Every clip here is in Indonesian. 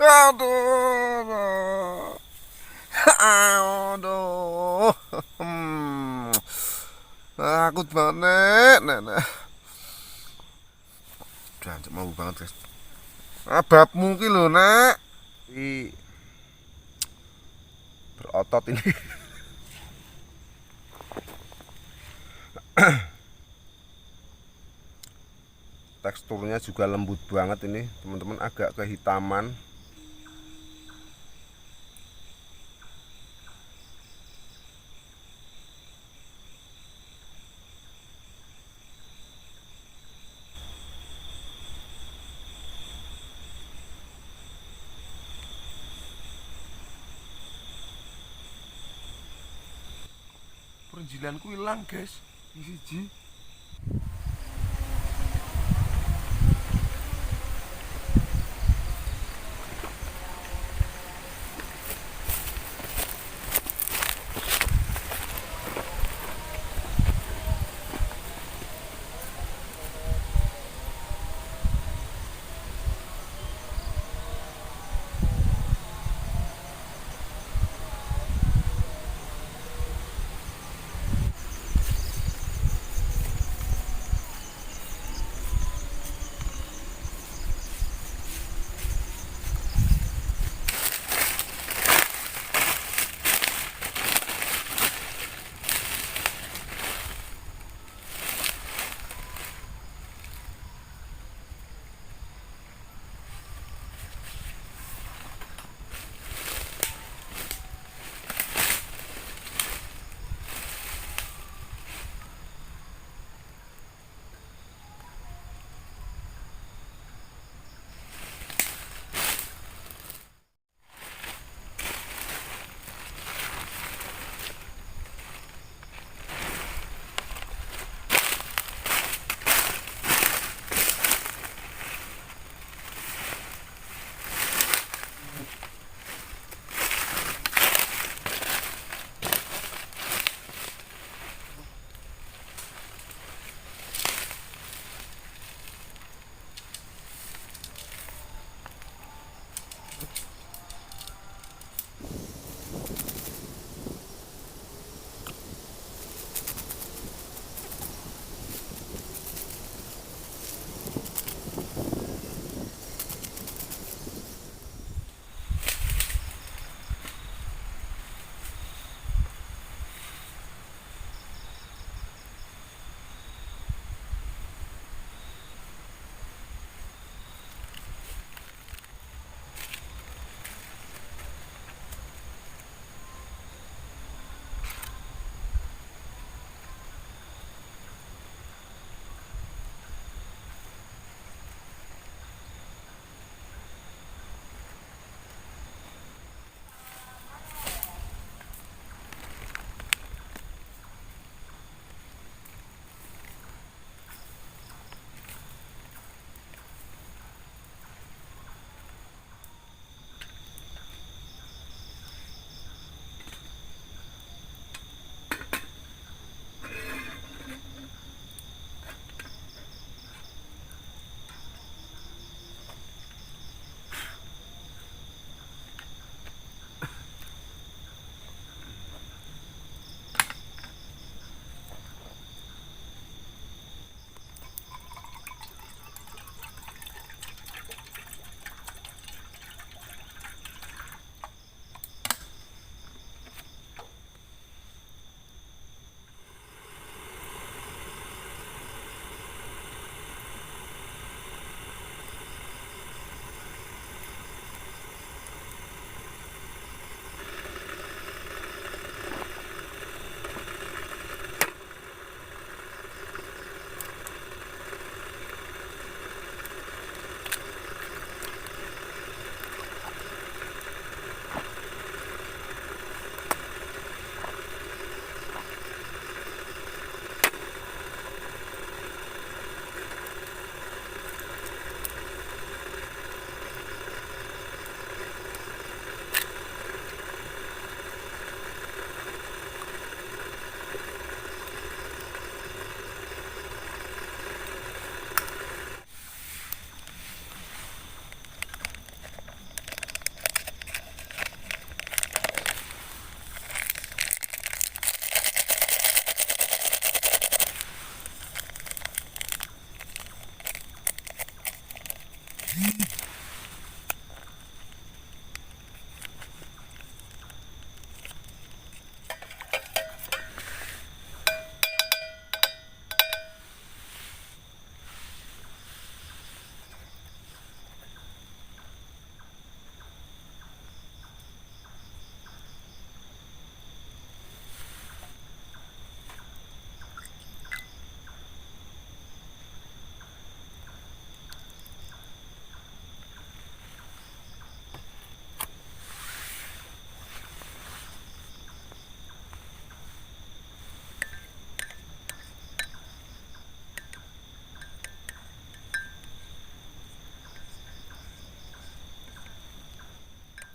Aduh. Aduh. Takut banget, Nek. Jancuk mau banget, guys. Bapmu ki lho, Nak. Berotot ini. Teksturnya juga lembut banget ini, teman-teman, agak kehitaman. Perenjilanku hilang, guys. Siji.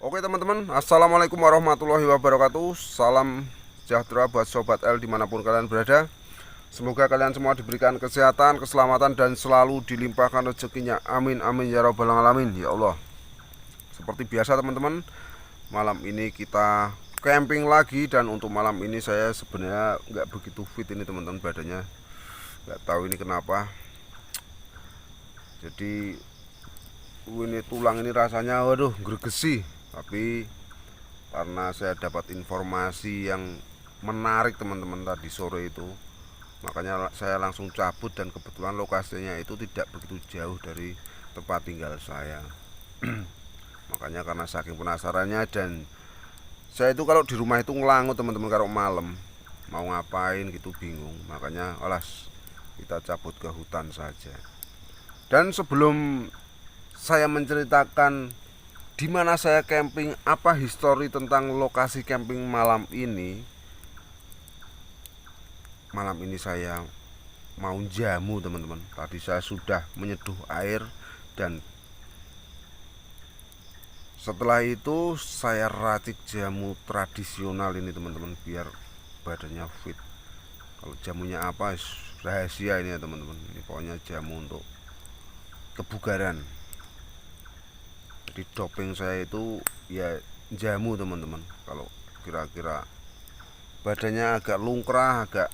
Oke teman-teman, assalamualaikum warahmatullahi wabarakatuh. Salam sejahtera buat Sobat L dimanapun kalian berada. Semoga kalian semua diberikan kesehatan, keselamatan, dan selalu dilimpahkan rezekinya. Amin amin ya robbal alamin ya Allah. Seperti biasa teman-teman, malam ini kita camping lagi. Dan untuk malam ini saya sebenarnya nggak begitu fit ini teman-teman, badannya nggak tahu ini kenapa. Jadi ini tulang ini rasanya waduh gregesi. Tapi karena saya dapat informasi yang menarik teman-teman tadi sore itu, makanya saya langsung cabut. Dan kebetulan lokasinya itu tidak begitu jauh dari tempat tinggal saya. Makanya karena saking penasarannya, dan saya itu kalau di rumah itu ngelangut teman-teman, kalau malam mau ngapain gitu bingung. Makanya alas kita cabut ke hutan saja. Dan sebelum saya menceritakan di mana saya camping, apa histori tentang lokasi camping malam ini. Malam ini saya mau jamu teman-teman. Tadi saya sudah menyeduh air, dan setelah itu saya racik jamu tradisional ini teman-teman, biar badannya fit. Kalau jamunya apa rahasia ini ya teman-teman. Ini pokoknya jamu untuk kebugaran. Di doping saya itu ya jamu teman-teman. Kalau kira-kira badannya agak lungkrah, agak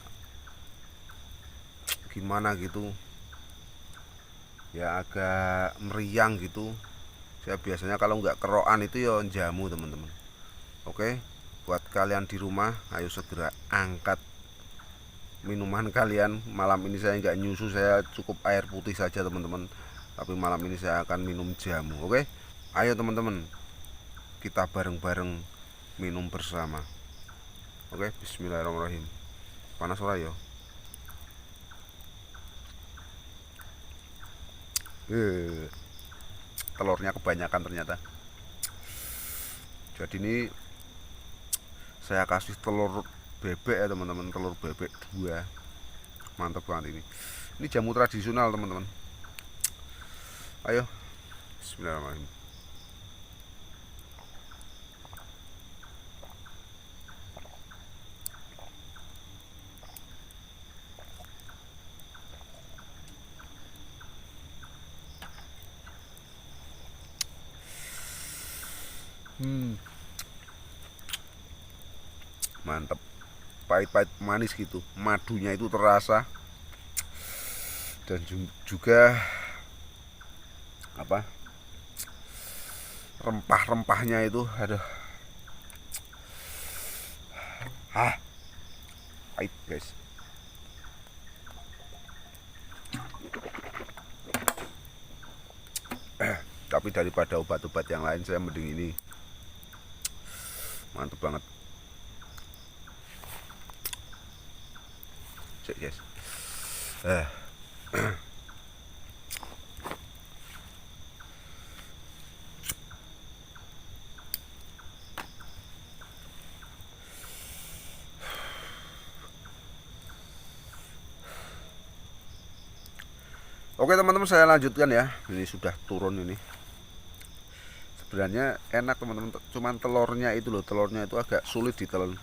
gimana gitu ya, agak meriang gitu, saya biasanya kalau nggak keroan itu ya jamu teman-teman. Oke, buat kalian di rumah, ayo segera angkat minuman kalian. Malam ini saya nggak nyusu, saya cukup air putih saja teman-teman. Tapi malam ini saya akan minum jamu. Oke, ayo teman-teman, kita bareng-bareng minum bersama. Oke, bismillahirrahmanirrahim. Panas ora ya? Telurnya kebanyakan ternyata. Jadi ini saya kasih telur bebek ya teman-teman, telur bebek 2. Mantap banget ini. Ini jamu tradisional teman-teman. Ayo, bismillahirrahmanirrahim. Mantap, pahit-pahit manis gitu, madunya itu terasa. Dan juga apa, rempah-rempahnya itu aduh, pahit guys. Tapi daripada obat-obat yang lain, saya mending ini. Mantap banget. Cek guys. Oke teman-teman, saya lanjutkan ya. Ini sudah turun ini. Sebenarnya enak teman-teman, cuman telurnya itu loh, telurnya itu agak sulit ditelan.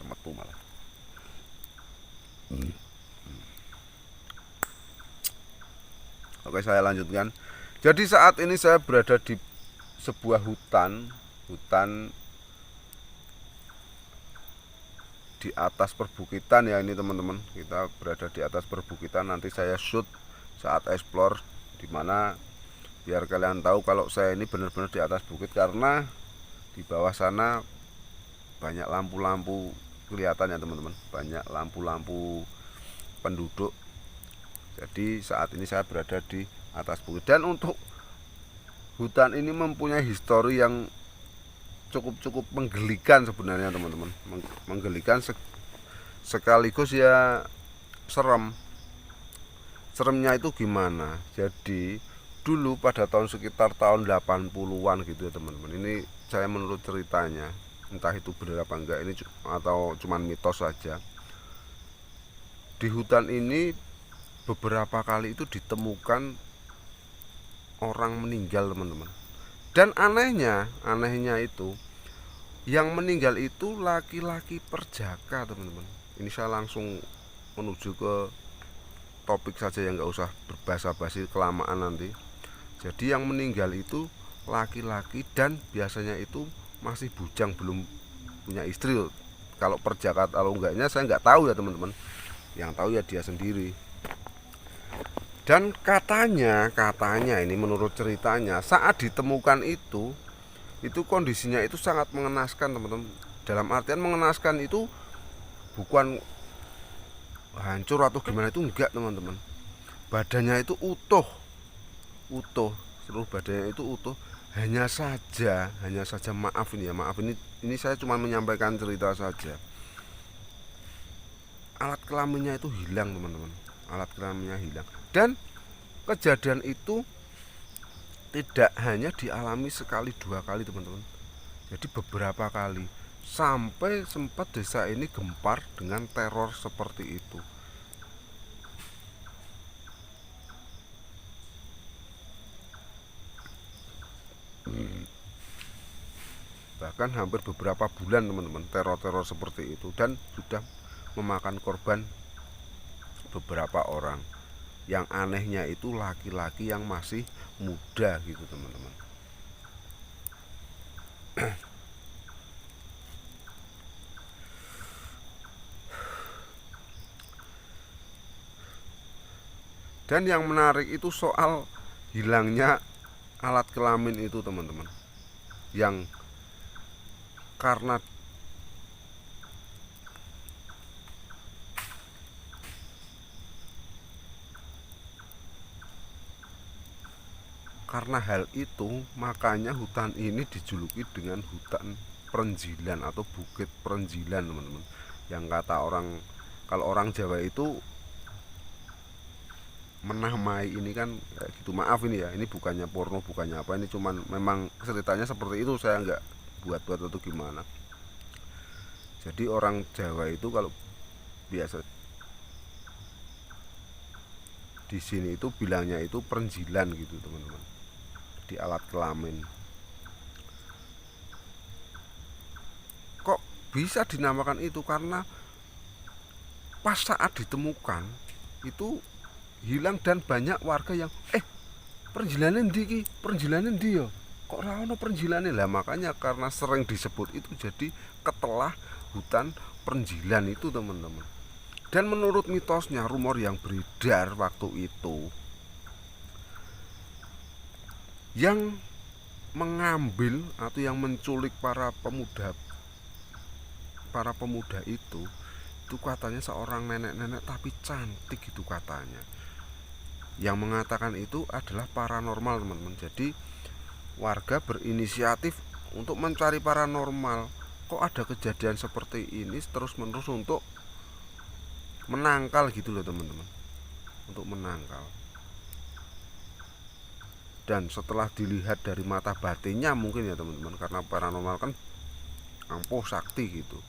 Metu malah. Oke, saya lanjutkan. Jadi saat ini saya berada di sebuah hutan di atas perbukitan ya ini teman-teman. Kita berada di atas perbukitan. Nanti saya shoot saat explore, dimana biar kalian tahu kalau saya ini benar-benar di atas bukit, karena di bawah sana banyak lampu-lampu kelihatan ya teman-teman, banyak lampu-lampu penduduk. Jadi saat ini saya berada di atas bukit. Dan untuk hutan ini mempunyai histori yang cukup menggelikan sebenarnya teman-teman. Menggelikan sekaligus ya serem. Seremnya itu gimana? Jadi dulu pada sekitar tahun 80-an gitu ya teman-teman. Ini saya menurut ceritanya, entah itu benar apa enggak ini atau cuman mitos saja. Di hutan ini beberapa kali itu ditemukan orang meninggal teman-teman. Dan anehnya itu yang meninggal itu laki-laki perjaka teman-teman. Ini saya langsung menuju ke topik saja yang nggak usah berbahasa basi kelamaan nanti. Jadi yang meninggal itu laki-laki dan biasanya itu masih bujang, belum punya istri. Kalau perjaka kalau enggaknya saya nggak tahu ya teman-teman, yang tahu ya dia sendiri. Dan katanya ini menurut ceritanya saat ditemukan itu kondisinya itu sangat mengenaskan teman-teman. Dalam artian mengenaskan itu bukan hancur atau gimana, itu enggak teman-teman. Badannya itu utuh, seluruh badannya itu utuh. Hanya saja maaf ini saya cuma menyampaikan cerita saja. Alat kelaminnya itu hilang teman-teman, alat kelaminnya hilang. Dan kejadian itu tidak hanya dialami sekali dua kali teman-teman, jadi beberapa kali, sampai sempat desa ini gempar dengan teror seperti itu. Bahkan hampir beberapa bulan teman-teman teror-teror seperti itu, dan sudah memakan korban beberapa orang. Yang anehnya itu laki-laki yang masih muda gitu teman-teman. Dan yang menarik itu soal hilangnya alat kelamin itu teman-teman, yang karena hal itu makanya hutan ini dijuluki dengan hutan Prenjilan atau Bukit Prenjilan teman-teman. Yang kata orang, kalau orang Jawa itu menamai ini kan kayak gitu. Maaf ini ya, ini bukannya porno, bukannya apa, ini cuman memang ceritanya seperti itu, saya nggak buat-buat atau gimana. Jadi orang Jawa itu kalau biasa di sini itu bilangnya itu prenjilan gitu teman-teman, di alat kelamin. Kok bisa dinamakan itu? Karena pas saat ditemukan itu hilang, dan banyak warga yang prenjilanen di prenjilanen dia kok rano prenjilanen lah. Makanya karena sering disebut itu jadi ketelah hutan Prenjilan itu teman-teman. Dan menurut mitosnya, rumor yang beredar waktu itu, yang mengambil atau yang menculik para pemuda itu katanya seorang nenek-nenek tapi cantik gitu katanya. Yang mengatakan itu adalah paranormal teman-teman. Jadi warga berinisiatif untuk mencari paranormal. Kok ada kejadian seperti ini terus menerus, untuk menangkal gitu loh teman-teman, untuk menangkal. Dan setelah dilihat dari mata batinnya mungkin ya teman-teman, karena paranormal kan ampuh sakti gitu,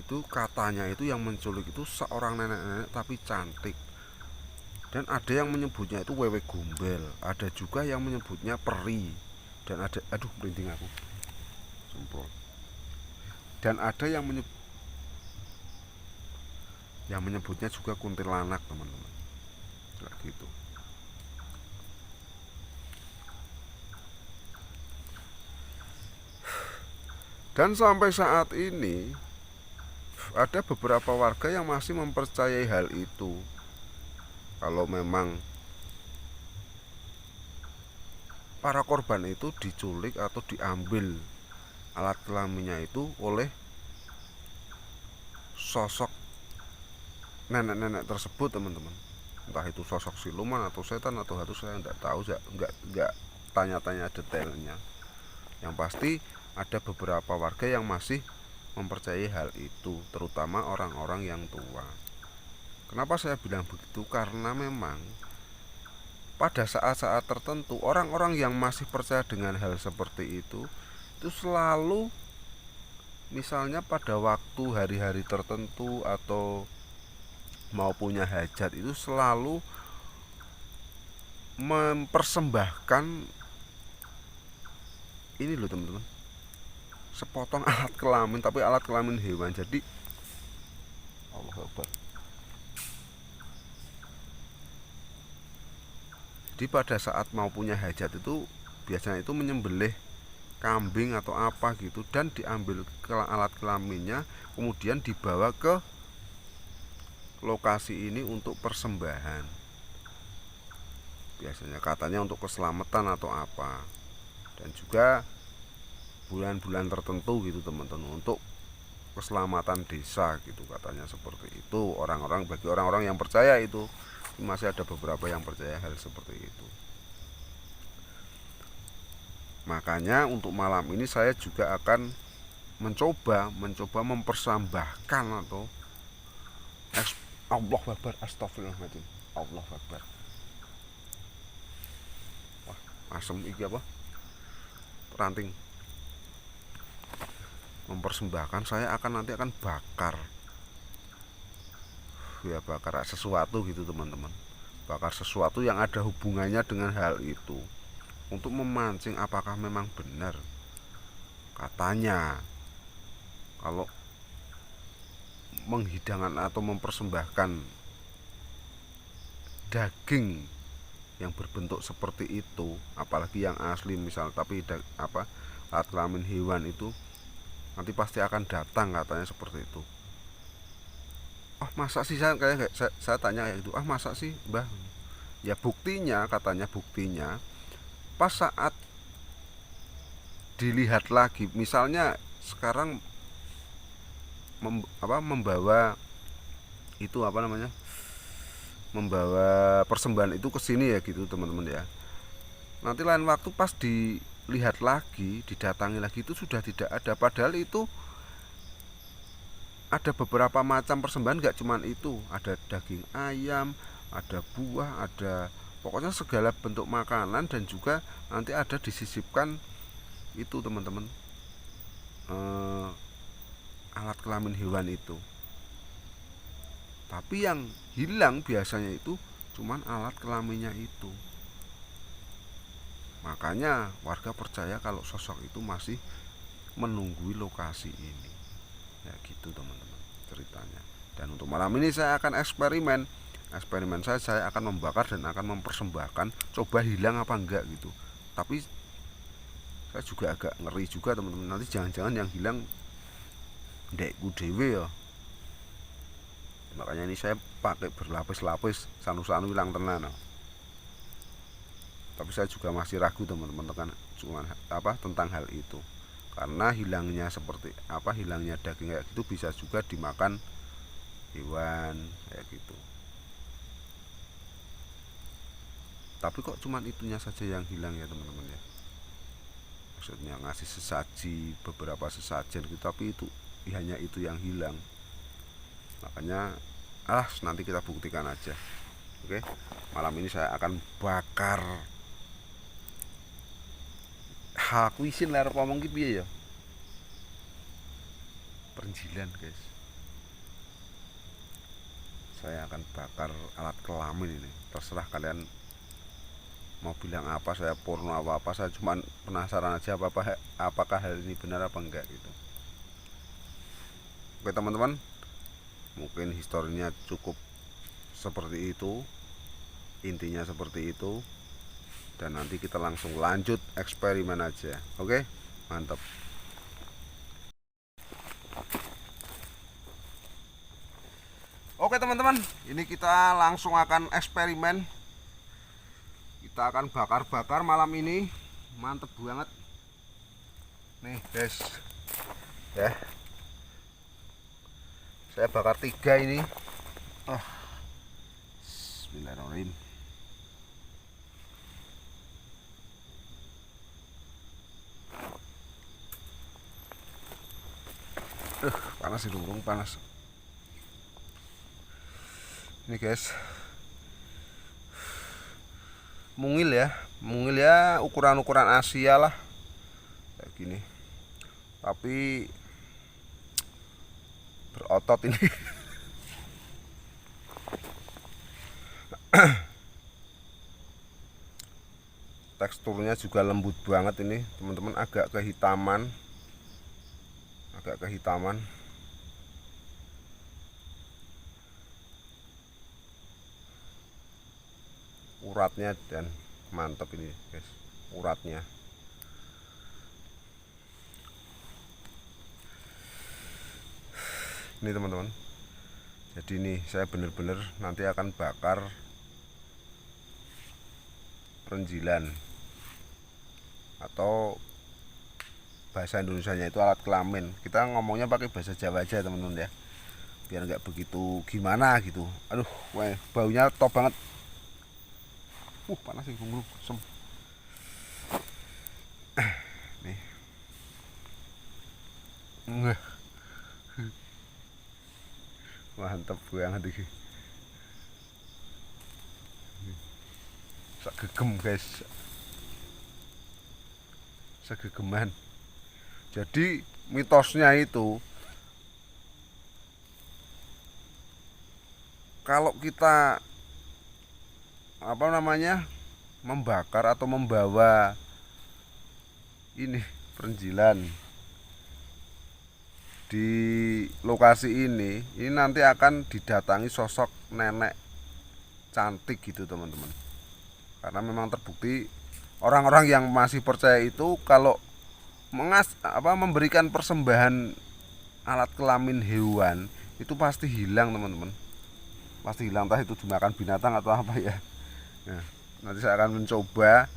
itu katanya itu yang menculik itu seorang nenek-nenek tapi cantik. Dan ada yang menyebutnya itu wewe gombel, ada juga yang menyebutnya peri, dan ada, aduh merinding aku semprol. Dan ada yang menyebutnya juga kuntilanak teman-teman, kayak gitu. Dan sampai saat ini ada beberapa warga yang masih mempercayai hal itu. Kalau memang para korban itu diculik atau diambil alat kelaminnya itu oleh sosok nenek-nenek tersebut teman-teman. Entah itu sosok siluman atau setan atau hantu, saya nggak tahu, nggak tanya-tanya detailnya. Yang pasti ada beberapa warga yang masih mempercayai hal itu, terutama orang-orang yang tua. Kenapa saya bilang begitu? Karena memang pada saat-saat tertentu orang-orang yang masih percaya dengan hal seperti itu selalu, misalnya pada waktu hari-hari tertentu atau mau punya hajat itu selalu mempersembahkan ini loh teman-teman, sepotong alat kelamin, tapi alat kelamin hewan. Jadi Allah Akbar. Jadi pada saat mau punya hajat itu biasanya itu menyembelih kambing atau apa gitu, dan diambil alat kelaminnya, kemudian dibawa ke lokasi ini untuk persembahan. Biasanya katanya untuk keselamatan atau apa, dan juga bulan-bulan tertentu gitu teman-teman, untuk keselamatan desa gitu katanya, seperti itu. Orang-orang, bagi orang-orang yang percaya itu, masih ada beberapa yang percaya hal seperti itu. Makanya untuk malam ini saya juga akan mencoba mempersembahkan atau Allah Akbar, astagfirullahaladzim, Allah Akbar. Wah, asem iki apa? Ranting. Mempersembahkan, saya nanti akan bakar. Ya, bakar sesuatu gitu teman-teman. Bakar sesuatu yang ada hubungannya dengan hal itu, untuk memancing apakah memang benar. Katanya kalau menghidangkan atau mempersembahkan daging yang berbentuk seperti itu, apalagi yang asli misal, tapi alat kelamin hewan itu nanti pasti akan datang katanya seperti itu. Ah, masa sih, saya tanya kayak gitu, ah masa sih Mbah? Ya buktinya, katanya buktinya pas saat dilihat lagi, misalnya sekarang membawa itu apa namanya, membawa persembahan itu ke sini ya gitu teman-teman ya. Nanti lain waktu pas dilihat lagi, didatangi lagi, itu sudah tidak ada. Padahal itu ada beberapa macam persembahan, nggak cuman itu, ada daging ayam, ada buah, ada pokoknya segala bentuk makanan, dan juga nanti ada disisipkan itu teman-teman, alat kelamin hewan itu. Tapi yang hilang biasanya itu cuman alat kelaminnya itu. Makanya warga percaya kalau sosok itu masih menunggui lokasi ini. Ya gitu teman-teman ceritanya. Dan untuk malam ini saya akan eksperimen. Eksperimen saya akan membakar dan akan mempersembahkan, coba hilang apa enggak gitu. Tapi saya juga agak ngeri juga teman-teman, nanti jangan-jangan yang hilang ndekku dewe ya. Makanya ini saya pakai berlapis-lapis, sanu-sanu hilang tenan. Tapi saya juga masih ragu teman-teman tentang hal itu, karena hilangnya seperti apa, hilangnya daging kayak gitu bisa juga dimakan hewan kayak gitu. Tapi kok cuman itunya saja yang hilang ya teman-teman ya, maksudnya ngasih sesaji, beberapa sesajen gitu, tapi itu hanya itu yang hilang. Makanya nanti kita buktikan aja. Oke, malam ini saya akan bakar. Aku isin layar ngomong ki piye ya, perenjilan guys. Saya akan bakar alat kelamin ini, terserah kalian mau bilang apa, saya porno apa, saya cuma penasaran aja apakah hal ini benar apa enggak gitu. Oke teman-teman, mungkin historinya cukup seperti itu, intinya seperti itu, dan nanti kita langsung lanjut eksperimen aja. Oke, mantap. Oke teman-teman, ini kita langsung akan eksperimen. Kita akan bakar-bakar malam ini, mantep banget nih guys ya. Saya bakar 3 ini. Bismillahirrahmanirrahim. Panas itu, burung panas ini guys. Mungil ya, ukuran-ukuran Asia lah kayak gini, tapi berotot ini. Teksturnya juga lembut banget ini teman-teman, agak kehitaman. Uratnya dan mantap ini guys, uratnya. Ini teman-teman, jadi nih saya bener-bener nanti akan bakar perenjilan, atau bahasa Indonesianya itu alat kelamin. Kita ngomongnya pakai bahasa Jawa aja teman-teman ya, biar nggak begitu gimana gitu. Aduh, wah, baunya top banget. Panas sih bungku sem. Nih. Mantap banget ini. Sak gegem guys. Segegeman. Jadi mitosnya itu kalau kita membakar atau membawa ini perenjilan di lokasi ini nanti akan didatangi sosok nenek cantik gitu teman-teman. Karena memang terbukti orang-orang yang masih percaya itu kalau memberikan persembahan alat kelamin hewan itu pasti hilang teman-teman, pasti hilang, entah itu dimakan binatang atau apa ya. Nah, nanti saya akan mencoba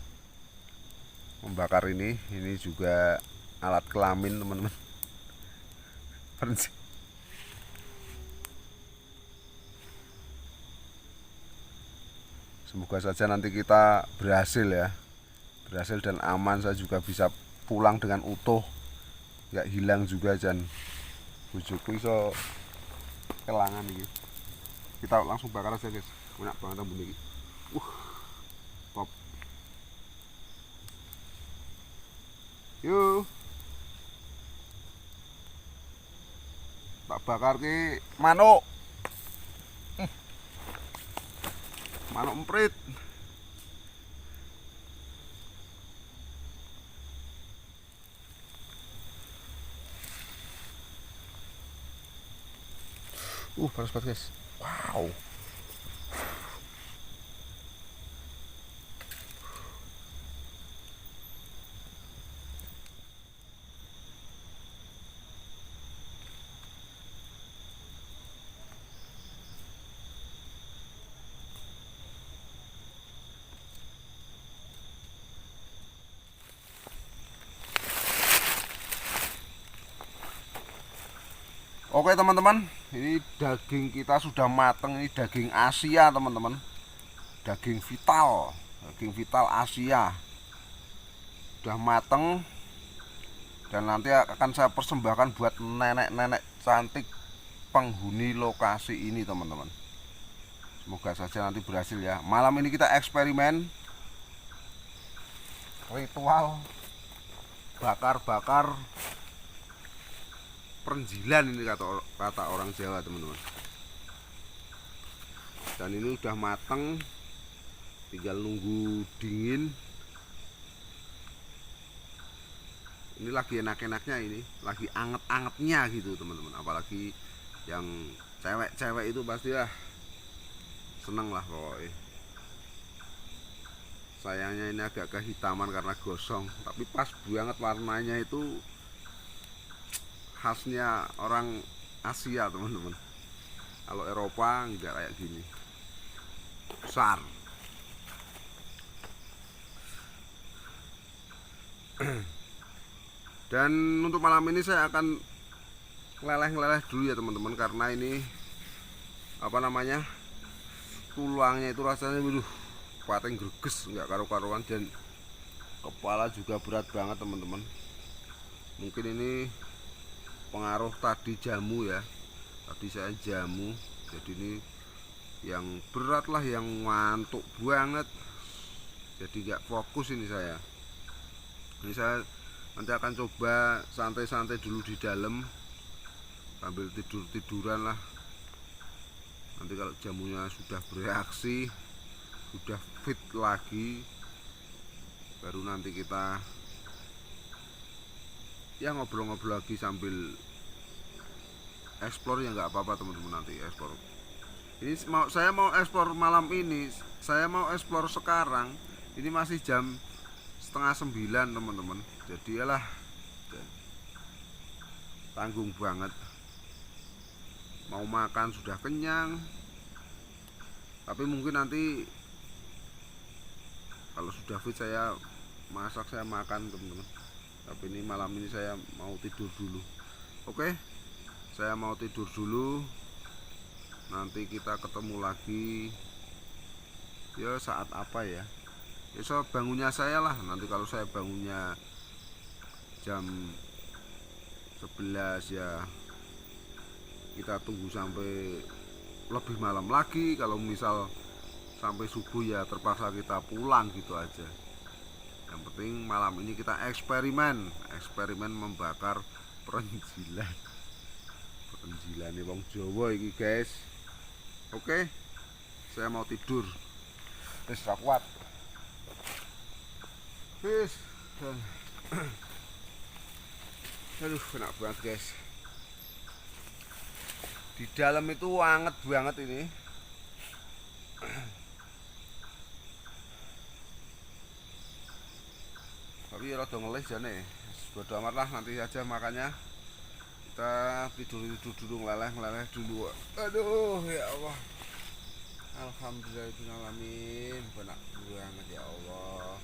membakar ini juga alat kelamin teman-teman. Semoga saja nanti kita berhasil ya, berhasil dan aman. Saya juga bisa pulang dengan utuh, nggak hilang juga, dan bujuku iso kelangan ini. Kita langsung bakar aja guys, enak banget bunyi. Top. Yuk, tak bakar ki manuk. Manuk emprit. Panas banget guys. Wow. Oke teman-teman, ini daging kita sudah mateng. Ini daging Asia teman-teman, daging vital Asia sudah mateng, dan nanti akan saya persembahkan buat nenek-nenek cantik penghuni lokasi ini teman-teman. Semoga saja nanti berhasil ya. Malam ini kita eksperimen ritual bakar-bakar perenjilan ini, kata orang Jawa teman-teman. Dan ini udah mateng, tinggal nunggu dingin. Ini lagi enak-enaknya, ini lagi anget-angetnya gitu teman-teman. Apalagi yang cewek-cewek itu pastilah seneng lah pokoknya. Sayangnya ini agak kehitaman karena gosong, tapi pas banget warnanya, itu khasnya orang Asia teman-teman. Kalau Eropa enggak kayak gini besar. Dan untuk malam ini saya akan ngeleleh dulu ya teman-teman, karena ini tulangnya itu rasanya pating greges, nggak karu-karuan, dan kepala juga berat banget teman-teman. Mungkin ini pengaruh tadi jamu ya, tadi saya jamu, jadi ini yang berat lah, yang ngantuk banget, jadi nggak fokus ini saya. Ini saya nanti akan coba santai-santai dulu di dalam sambil tiduran lah. Nanti kalau jamunya sudah bereaksi, udah fit lagi, baru nanti kita ya ngobrol-ngobrol lagi sambil explore. Ya nggak apa-apa teman-teman, nanti explore. Ini saya mau explore malam ini, saya mau explore sekarang. Ini masih jam setengah 9 teman-teman. Jadi yalah, tanggung banget. Mau makan sudah kenyang, tapi mungkin nanti kalau sudah fit saya masak, saya makan teman-teman. Tapi ini malam ini saya mau tidur dulu. Oke, saya mau tidur dulu. Nanti kita ketemu lagi ya saat apa ya. Besok bangunnya saya lah. Nanti kalau saya bangunnya jam 11 ya kita tunggu sampai lebih malam lagi. Kalau misal sampai subuh ya terpaksa kita pulang gitu aja. Yang penting malam ini kita eksperimen membakar perenjilan. Perenjilan nih wong Jawa ini guys. Oke, saya mau tidur. Wis ra kuat. Wis. Aduh, enak banget guys. Di dalam itu anget banget ini. Tapi rada ngelis jane. Bodo amat lah, nanti aja makannya. Kita tidur dulu, ngeleleh dulu. Aduh, ya Allah. Alhamdulillahirrahmanirrahim. Enak banget ya Allah.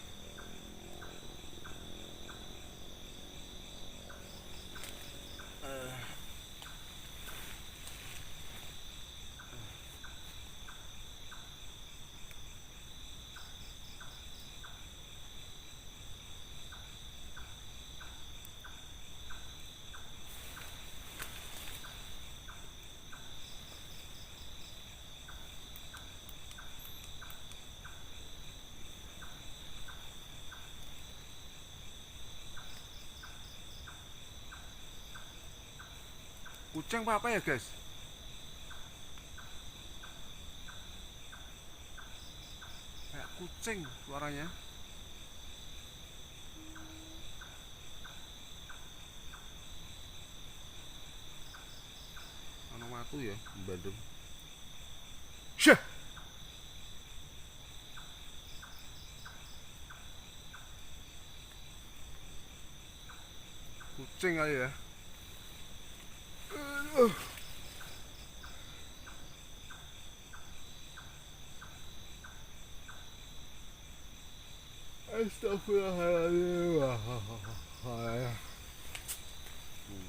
Kucing apa ya guys? Kayak kucing suaranya. Ana watu ya, Bandung. Syah. Kucing kali ya. Astagfirullahaladzim.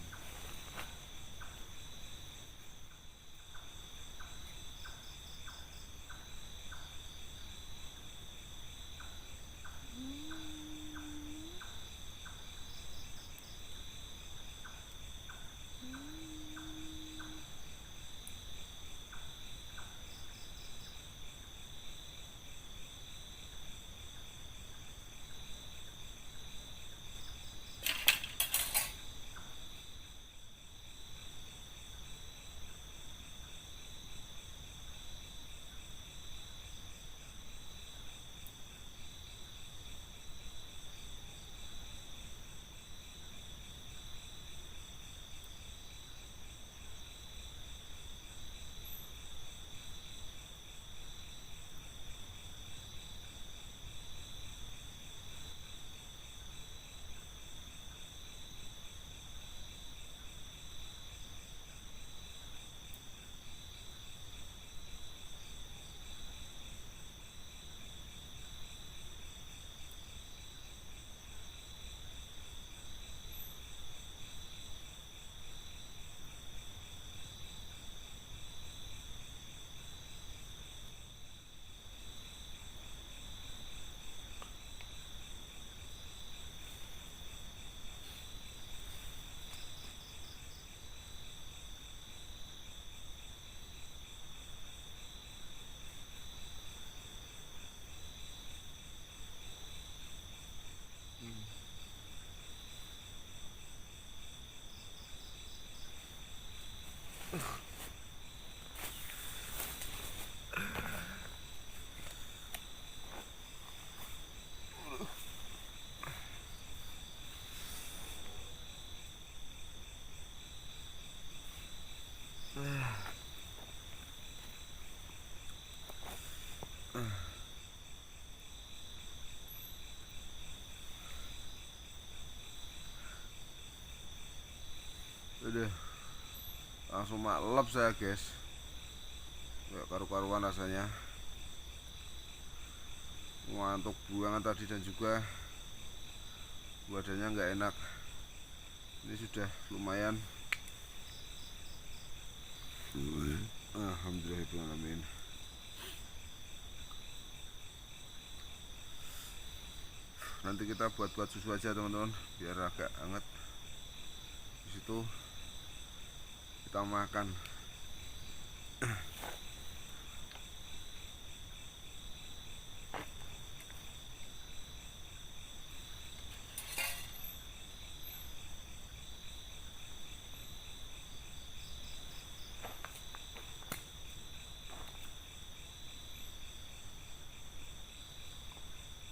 langsung maklep saya guys, nggak karu-karuan rasanya, ngantuk buangan tadi dan juga badannya nggak enak. Ini sudah lumayan. Alhamdulillahirrahmanirrahim. Nanti kita buat susu aja teman-teman, biar agak hangat. Di situ kita makan.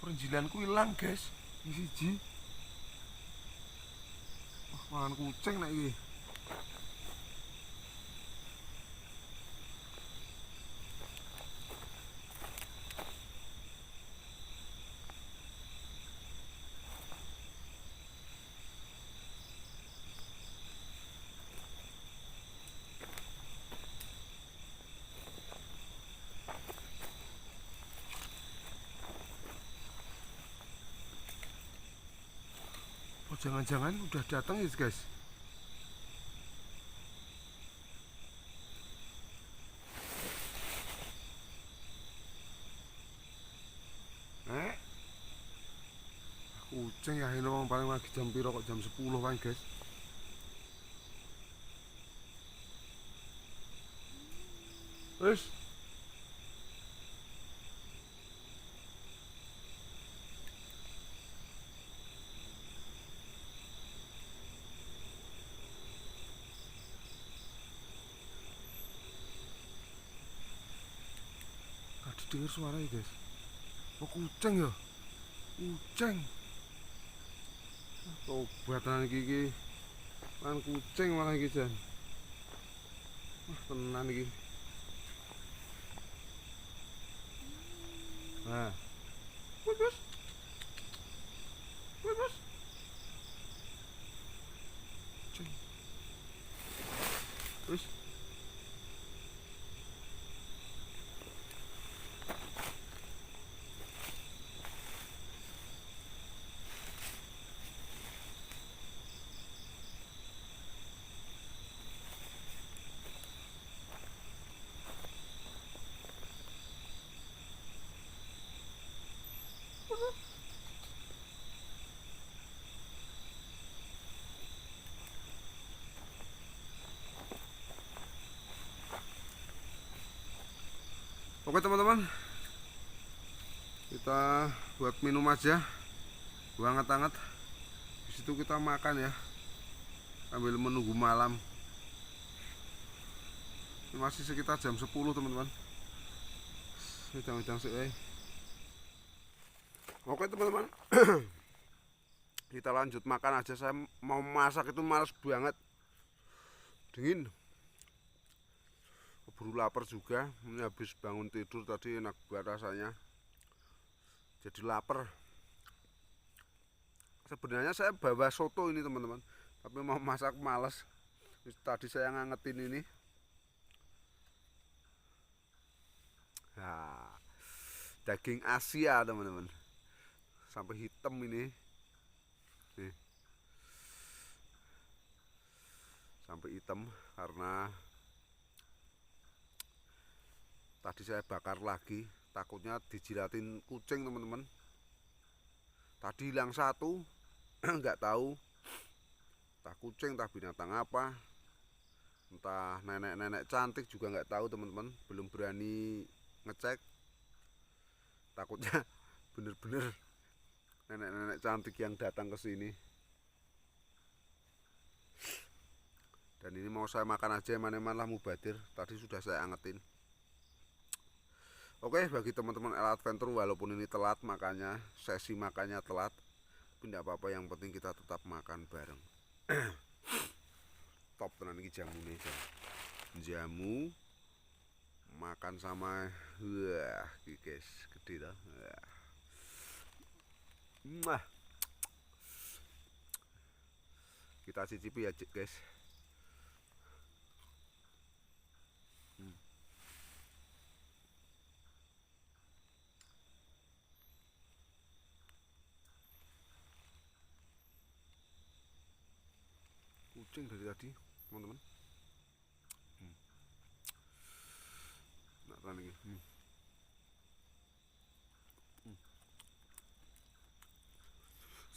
Perenjilanku hilang guys, ini siji. Wah, mangan kucing nek iki. Oh, jangan-jangan udah datang ya guys. Kucing ya ini paling lagi jam piro kok jam 10 kan guys. Wes. Tadi dengar suara ya guys. Oh kucing ya. Kucing. Tobatan iki kan kucing malah iki jan. Wah tenan iki. Nah. Bos. Bos. Kucing. Terus oke teman-teman, kita buat minum aja, hangat-hangat. Di situ kita makan ya, sambil menunggu malam. Ini masih sekitar jam 10 teman-teman. Sedang-sedang sih. Oke teman-teman, kita lanjut makan aja. Saya mau masak itu males banget, dingin. Keburu lapar juga. Ini habis bangun tidur tadi enak banget rasanya, jadi lapar. Sebenarnya saya bawa soto ini teman-teman, tapi mau masak males. Tadi saya ngangetin ini. Nah, daging Asia teman-teman, sampai hitam ini nih, sampai hitam karena tadi saya bakar lagi, takutnya dijilatin kucing teman-teman. Tadi hilang satu, nggak tahu entah kucing entah binatang apa, entah nenek-nenek cantik juga nggak tahu teman-teman. Belum berani ngecek, takutnya bener-bener nenek-nenek cantik yang datang ke sini. Dan ini mau saya makan aja, eman-eman lah mubadir. Tadi sudah saya angetin. Oke, bagi teman-teman El Adventure, walaupun ini telat makanya, sesi makannya telat, tapi tidak apa-apa, yang penting kita tetap makan bareng. Top tenan iki jamu nih, jamu makan sama wah guys, gede dah. Kita cicipi ya guys. kucing dari tadi teman-teman. Nah, ini.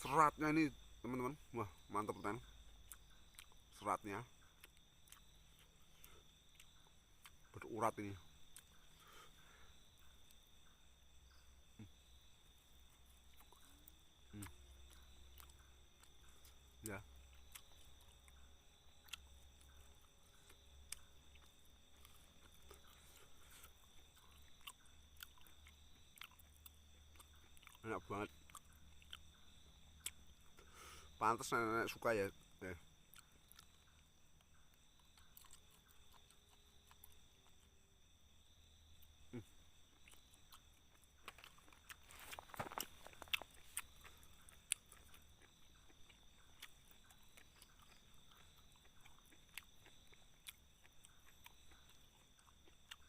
Seratnya ini teman-teman, wah mantap kan seratnya, berurat ini. Ya, enak banget, pantas nenek suka ya.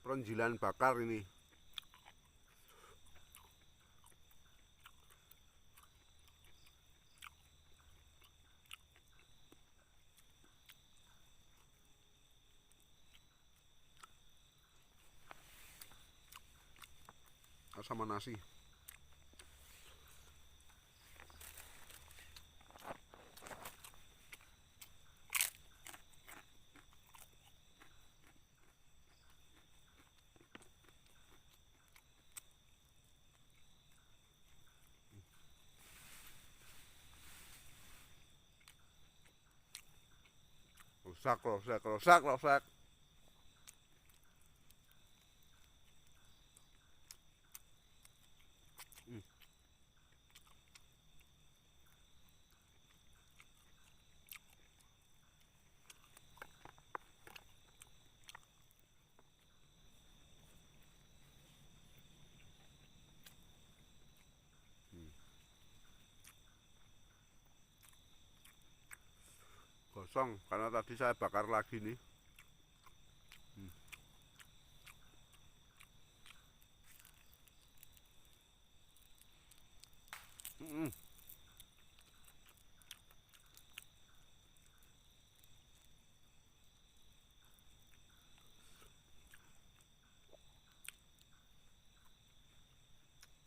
Perenjilan bakar ini. Sama nasi. Rusak, rusak, rusak, rusak. Gosong karena tadi saya bakar lagi nih.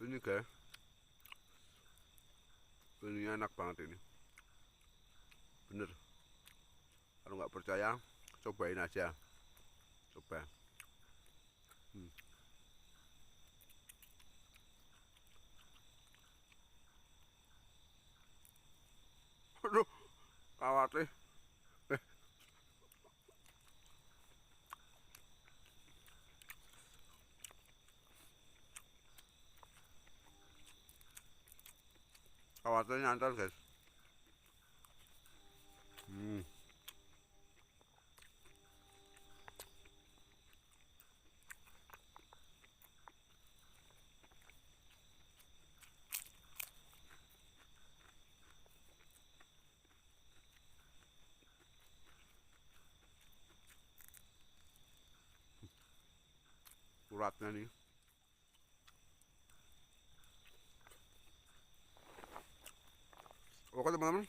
Ini guys, ini enak banget ini, bener. Kalau nggak percaya, cobain aja, coba. Aduh, kawatnya. Kawatnya nyantel guys. Uratnya nih. Oke teman-teman,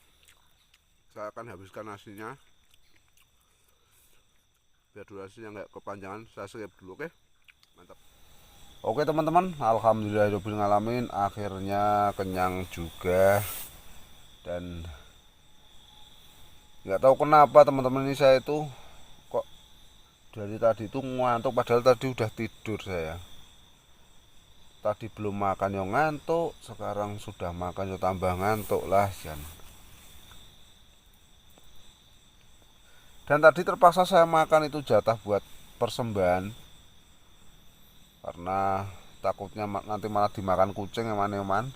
saya akan habiskan nasinya biar durasinya nggak kepanjangan. Saya skip dulu, oke? Mantap. Oke teman-teman, alhamdulillahirobbilalamin, akhirnya kenyang juga. Dan nggak tahu kenapa teman-teman, ini saya itu kok dari tadi itu ngantuk, padahal tadi udah tidur saya. Tadi belum makan yang ngantuk, sekarang sudah makan yang tambah ngantuk lah Jan. Dan tadi terpaksa saya makan itu jatah buat persembahan karena takutnya nanti malah dimakan kucing eman-eman.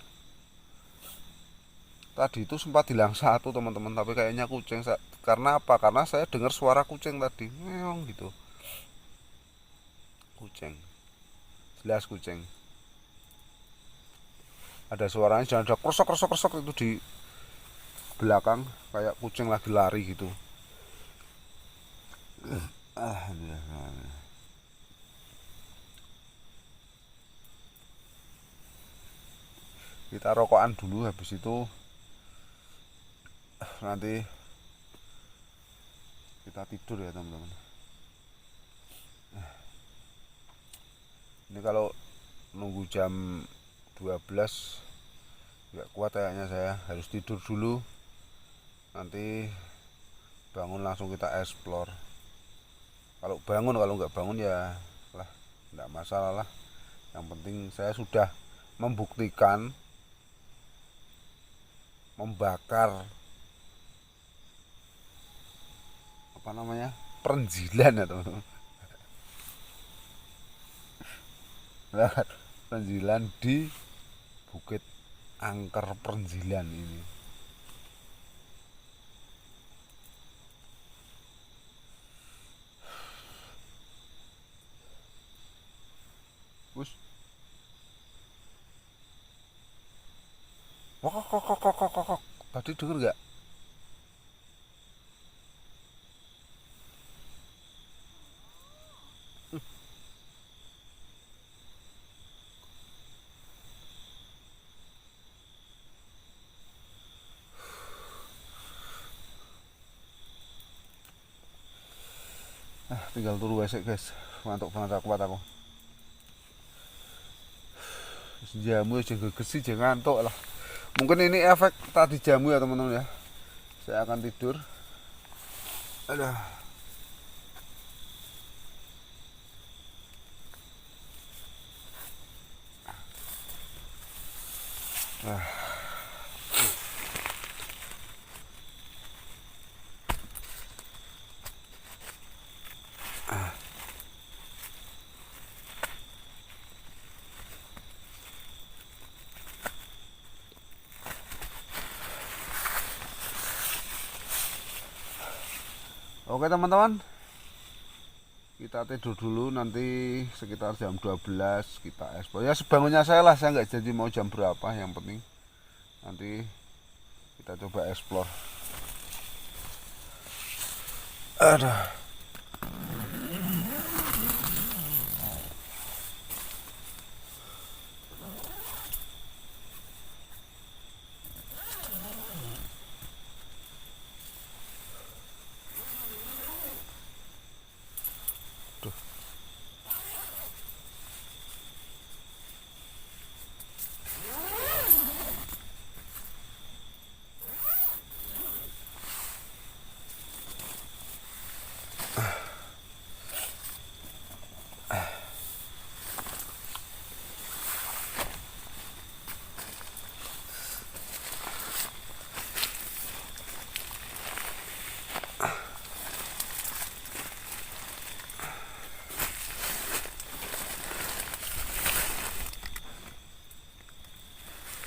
Tadi itu sempat hilang satu teman-teman, tapi kayaknya kucing. Karena apa? Karena saya dengar suara kucing tadi, ngeong gitu. Kucing, jelas kucing. Ada suaranya, jangan ada krosok krosok krosok itu di belakang, kayak kucing lagi lari gitu. Kita rokokan dulu, habis itu nanti kita tidur ya teman-teman. Ini kalau nunggu jam 12 nggak kuat kayaknya, saya harus tidur dulu, nanti bangun langsung kita explore. Kalau nggak bangun ya lah, nggak masalah lah. Yang penting saya sudah membuktikan membakar apa namanya, perenjilan ya teman-teman. Perenjilan di Bukit Angker Perenjilan ini. Bus. Kok. Tadi denger nggak? Tinggal turu wesek guys, ngantuk banget kuat aku. Jamu aja gegesi, jangan ngantuk lah. Mungkin ini efek tadi jamu ya teman-teman ya. Saya akan tidur. Aduh. Oke teman-teman, kita tidur dulu, nanti sekitar jam 12 kita explore. Ya sebangunnya saya lah, saya nggak janji mau jam berapa, yang penting nanti kita coba explore. Aduh.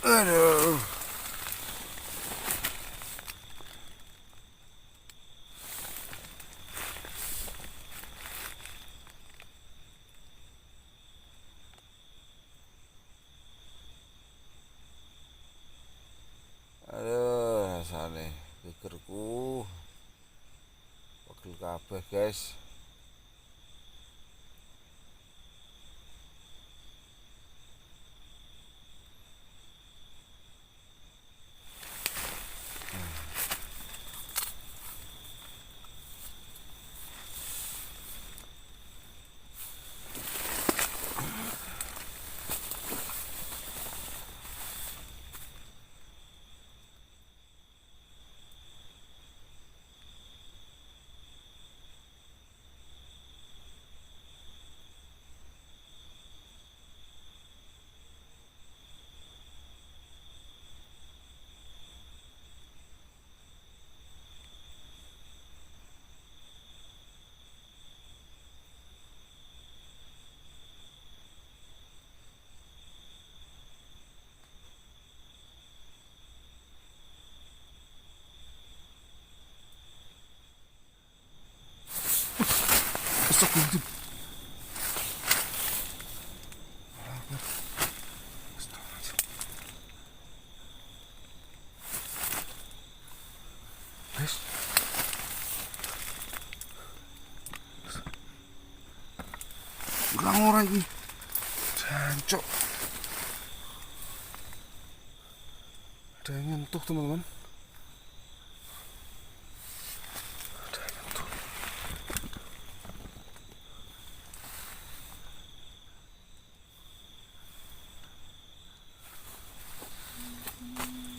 Aduh. Aduh, rasane gegerku pegel kabeh, guys. Astagfirullahaladzim. Guys, ulang orang ini jancok, ada yang nyentuh teman-teman, ada yang nyentuh.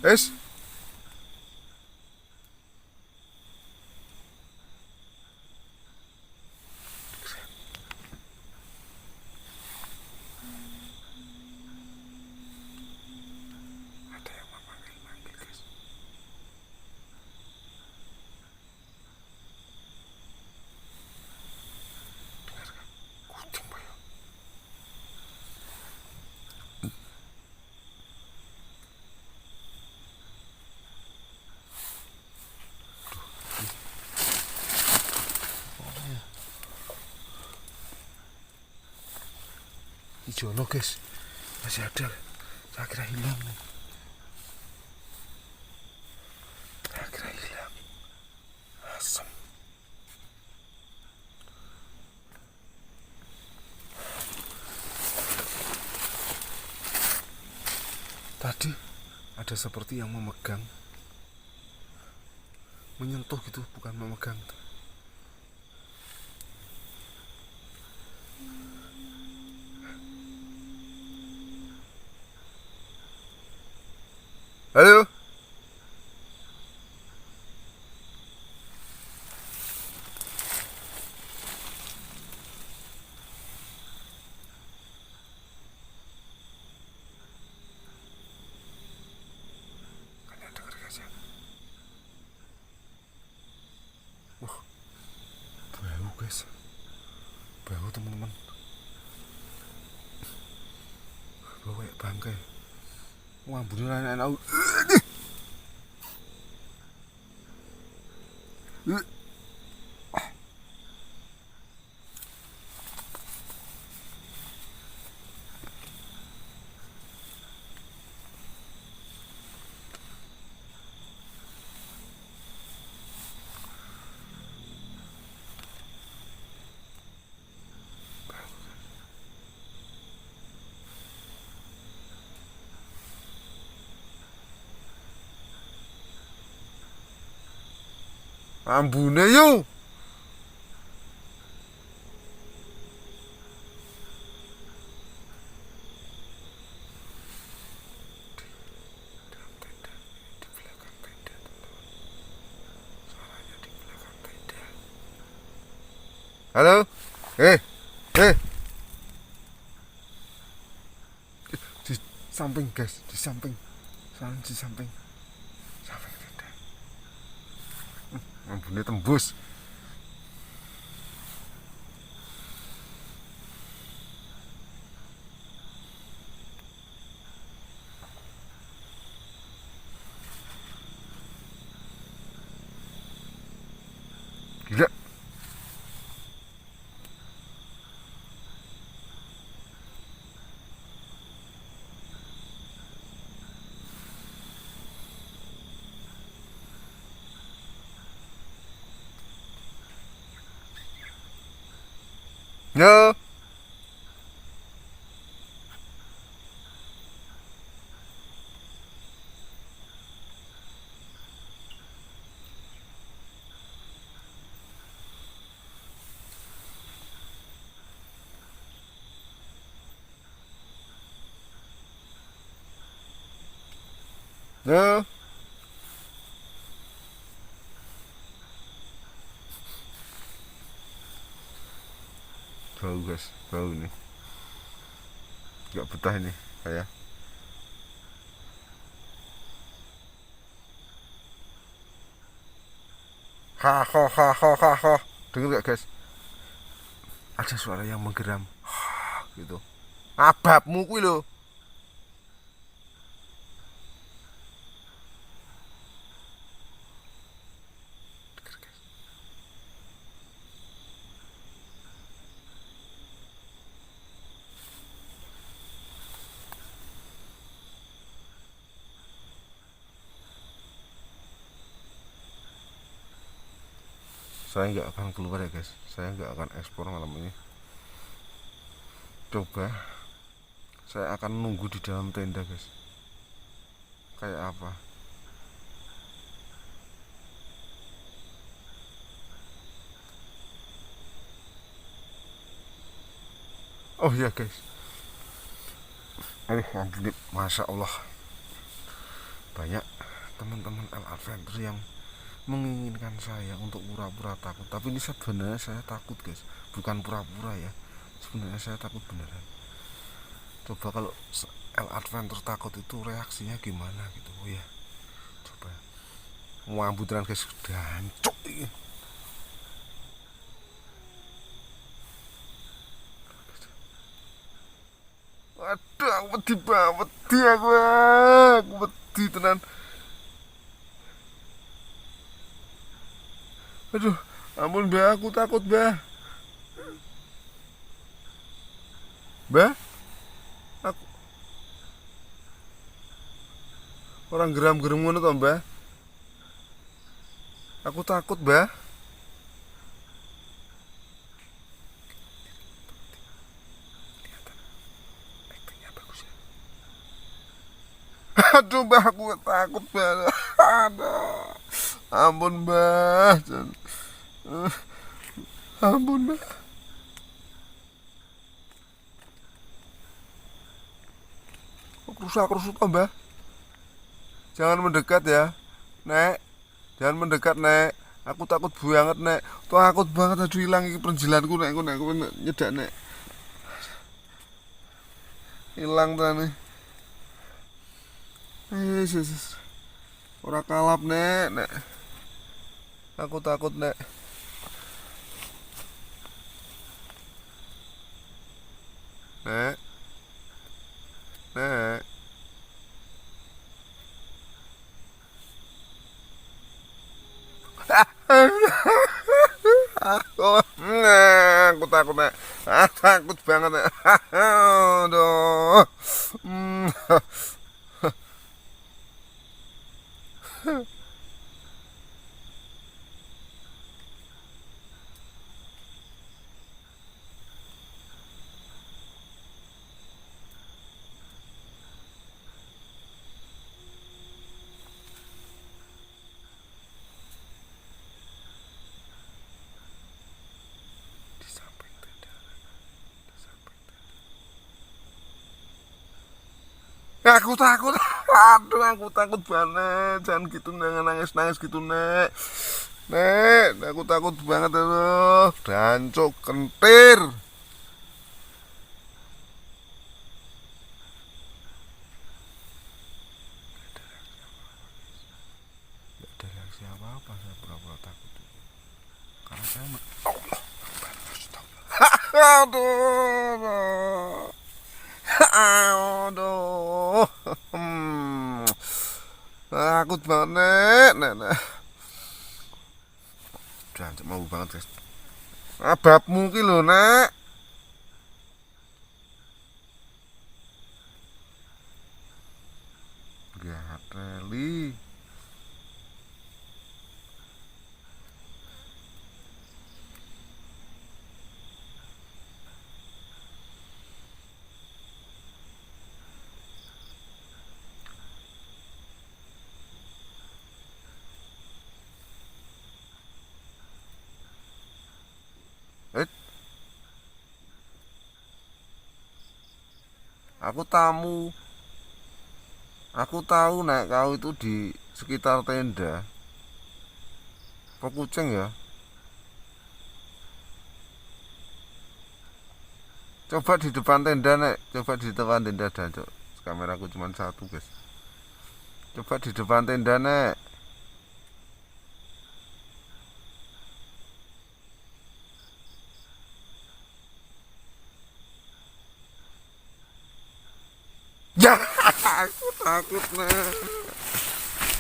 Es. Ada yang memanggil-manggil, guys. Dengarkan. Kucing, Pak. Ijono, guys. Masih ada. Saya kira hilang nih. Saya kira hilang. Asem. Tadi ada seperti yang memegang, menyentuh gitu, bukan memegang. Halo. Kalian dengar guys ya? Wah, bau guys, bau teman-teman, bau kayak bangkai. Wah, beneran enak. Ambune yo. Halo. Eh. Di samping guys, di samping. Samping di samping. Samping tenda. Ambune tembus. Gila. Yo. Yo. Bau guys, bau nih. Gak betah ini kayak. Ha ha ha ha ha ha. Dengar gak guys? Ada suara yang menggeram. Ha, gitu. Ababmu kuwi lho. Dengar guys. Saya nggak akan keluar ya guys. Saya nggak akan ekspor malam ini. Coba saya akan nunggu di dalam tenda guys. Kayak apa? Oh iya guys. Aduh, masya Allah. banyak teman-teman L Adventure yang menginginkan saya untuk pura-pura takut, tapi ini sebenarnya saya takut guys, bukan pura-pura ya, sebenarnya saya takut beneran. Coba kalau L Adventure takut itu reaksinya gimana gitu. Oh ya, coba wambutan guys, dancuk ini. Waduh, aku wedi banget aku wedi tenan. Aduh, ampun Mbah, aku takut Mbah. Mbah, aku orang geram-geram ngono to Mbah. Aku takut Mbah. Aduh Mbah, aku takut Mbah. Aduh, ampun Mbah. Ampun Mbah. Rusak-rusuk to Mbah. Jangan mendekat ya, Nek. Jangan mendekat, Nek. Aku takut banget, Nek. Takut banget, aduh hilang iki penjilanku, Nek. Aku nyedak, Nek. Hilang ta nih. Yesus. Ora kalap, Nek, Nek. Aku takut, Nek. Nek. Nek. Aku takut Nek. Takut banget Nek. Aduh. Di samping tenda. Di samping tenda. Aku takut. Aduh, aku takut banget. Jangan gitu, jangan nangis-nangis gitu, Nek. Nek, aku takut banget aduh. Dancuk kentir. Gak ada reaksi apa-apa, saya pura-pura takut. Karena saya aduh. Aduh. Takut banget, Nek. Jancuk mau banget, guys. Ababmu ki lho, Nek. Gateli. Eh, aku tamu. Aku tahu Nek, kau itu di sekitar tenda. Kok kucing ya? Coba di depan tenda, Nek. Coba di depan tenda dan cok. Kameraku cuma satu, guys. Coba di depan tenda, Nek. Ya, aku takut, Nek.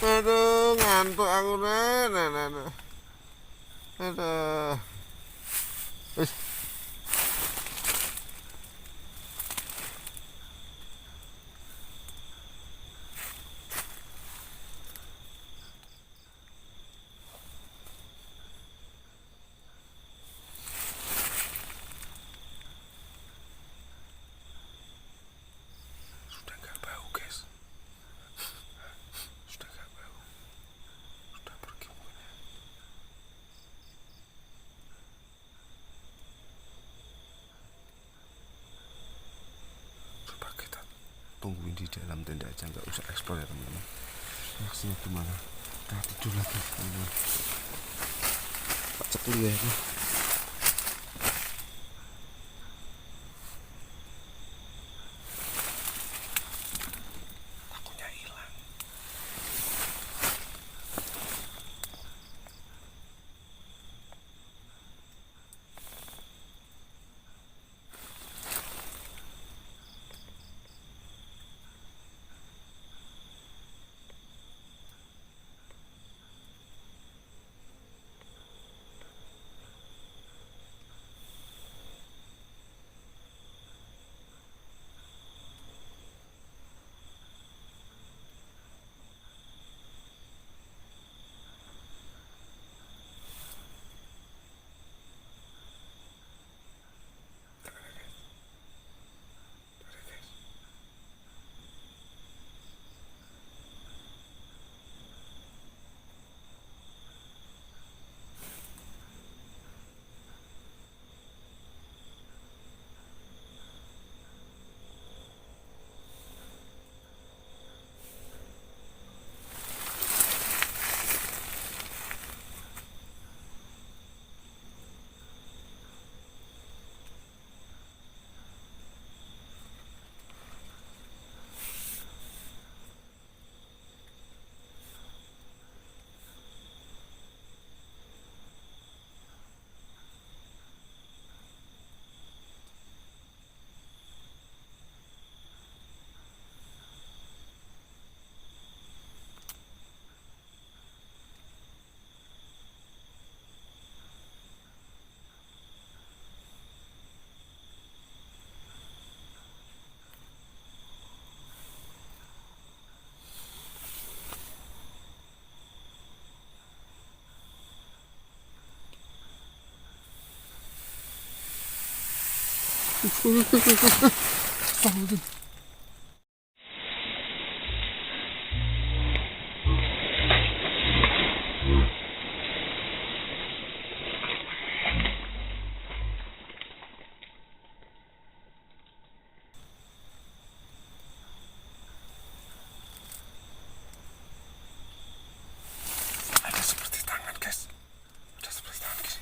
Aduh, ngantuk aku, Nek. Aduh. Wis. Sudah gak bau, guys. Sudah gak bau. Sudah pergi mukanya. Coba kita tungguin di dalam tenda aja, nggak usah eksplor ya teman-teman. reaksinya gimana? Udah tidur lagi teman-teman. Pak cek dulu ya ini. Takutnya hilang. Ada seperti tangan guys. Ada seperti tangan guys.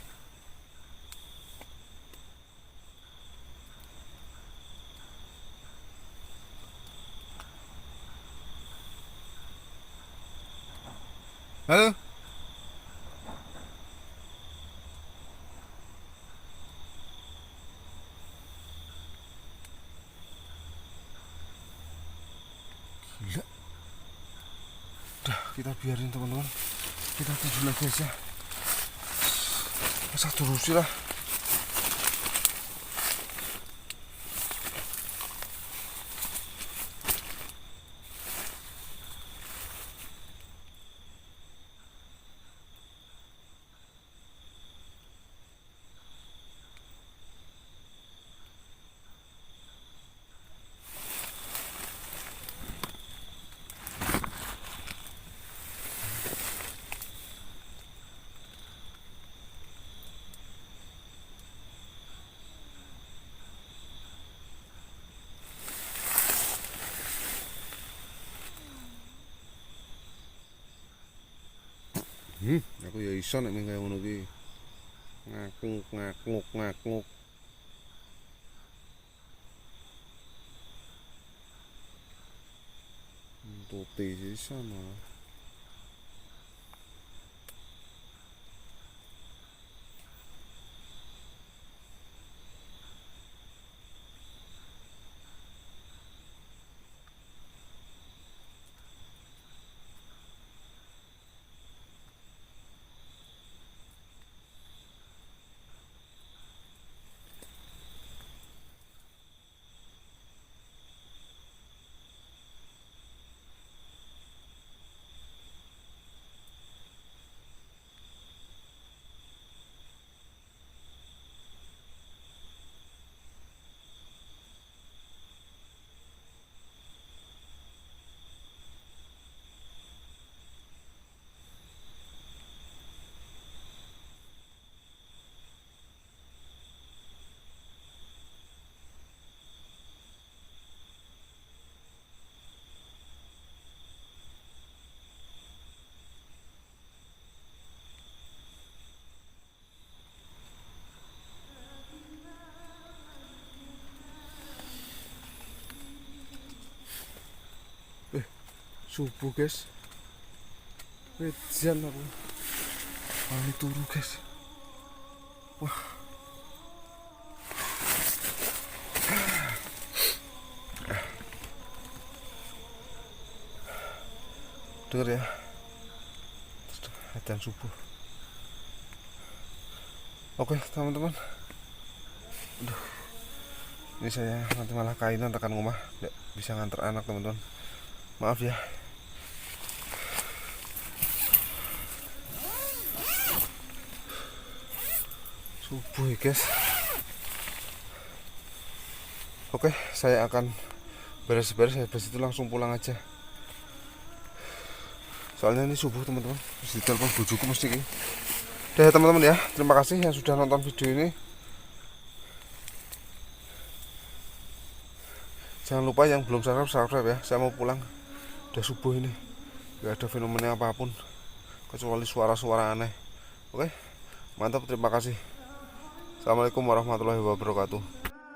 Halo. Gila. Udah kita biarin teman-teman. Kita tidur lagi aja. Masa terusin lah. Aku ya iso nek kaya ngono ki. Ngakuk. Tuti sisan malah. Subuh guys. Wejan aku. Ini turu guys. Wah. Dengar ya. Adzan subuh. Oke teman-teman. Aduh. Ini saya nanti malah kainan tekan rumah, nggak bisa nganter anak teman-teman. Maaf ya. Subuh ya guys. Oke, saya akan beres-beres, habis itu langsung pulang aja. Soalnya ini subuh teman-teman. Terus ditelepon bojoku mesti ini. Udah ya teman-teman ya. Terima kasih yang sudah nonton video ini. Jangan lupa yang belum subscribe ya. Saya mau pulang. Udah subuh ini. Gak ada fenomena apapun kecuali suara-suara aneh. Oke. Mantap, terima kasih. Assalamualaikum warahmatullahi wabarakatuh.